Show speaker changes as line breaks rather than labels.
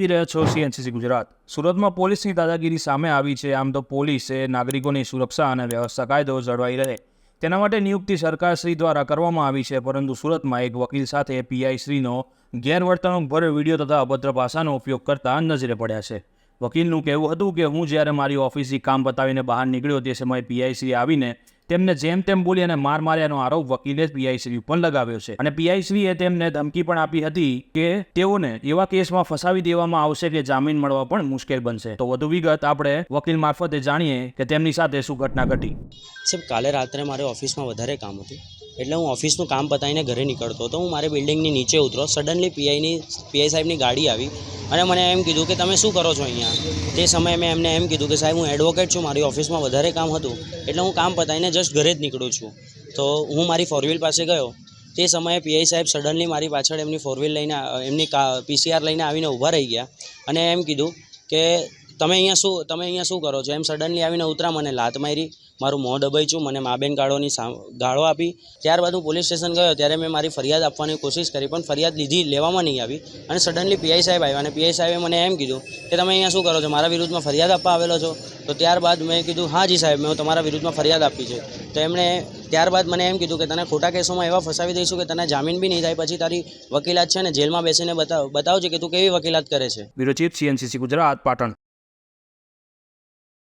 જોઈ રહ્યા છો CNCC ગુજરાત. સુરતમાં પોલીસની દાદાગીરી સામે આવી છે. આમ તો પોલીસે નાગરિકોની સુરક્ષા અને વ્યવસ્થા કાયદો જળવાઈ રહે તેના માટે નિયુક્તિ સરકારશ્રી દ્વારા કરવામાં આવી છે, પરંતુ સુરતમાં એક વકીલ સાથે PI શ્રીનો ગેરવર્તણૂકભર્યો વિડીયો તથા અભદ્ર ભાષાનો ઉપયોગ કરતા નજરે પડ્યા છે. વકીલનું કહેવું હતું કે હું જ્યારે મારી ઓફિસથી કામ પતાવીને બહાર નીકળ્યો તે સમયે PI શ્રી આવીને તેમને જેમ તેમ બોલી અને માર માર્યાનો આરોપ વકીલે PI શ્રી ઉપર લગાવ્યો છે અને PI શ્રીએ તેમને ધમકી પણ આપી હતી કે તેઓને એવા કેસમાં ફસાવી દેવામાં આવશે કે જામીન મળવા પણ મુશ્કેલ બનશે. તો વધુ વિગત આપણે વકીલ મારફતે જાણીએ કે તેમની સાથે શું ઘટના ઘટી.
સાહેબ, કાલે રાત્રે મારે ઓફિસમાં વધારે કામ હતું એટલે હું ઓફિસનું કામ પતાવીને ઘરે નીકળતો હતો. હું મારે બિલ્ડિંગની નીચે ઉતરો, સડનલી PI સાહેબની ગાડી આવી અને મને એમ કીધું કે તમે શું કરો છો અહીંયા. તે સમયે મેં એમને એમ કીધું કે સાહેબ હું એડવોકેટ છું, મારી ઓફિસમાં વધારે કામ હતું એટલે હું કામ પતાવીને જસ્ટ ઘરે જ નીકળું છું. તો હું મારી ફોરવ્હીલ પાસે ગયો. તે સમયે PI સાહેબ સડનલી મારી પાછળ એમની ફોરવ્હીલ લઈને એમની PCR લઈને આવીને ઊભા રહી ગયા અને એમ કીધું કે તમે અહીંયા શું કરો છો. એમ સડનલી આવીને ઉતરા, મને લાત મારી, મારું મોં દબાઈચું, મને મા બેન ગાળો આપી. ત્યારબાદ હું પોલીસ સ્ટેશન ગયો ત્યારે મેં મારી ફરિયાદ આપવાની કોશિશ કરી પણ ફરિયાદ લેવામાં નહીં આવી અને સડનલી PI સાહેબ આવ્યા અને PI સાહેબે મને એમ કીધું કે તમે અહીંયા શું કરો છો, મારા વિરુદ્ધમાં ફરિયાદ આપવા આવેલો છો. તો ત્યારબાદ મેં કીધું હા જી સાહેબ, મેં તમારા વિરુદ્ધમાં ફરિયાદ આપી છે. તો એમણે ત્યારબાદ મને એમ કીધું કે તને ખોટા કેસોમાં એવા ફસાવી દઈશું કે તને જામીન બી નહીં થાય, પછી તારી વકીલાત છે ને જેલમાં બેસીને બતાવજે કે તું કેવી વકીલાત કરે છે.
Bureau chief CNCC Gujarat, Patan.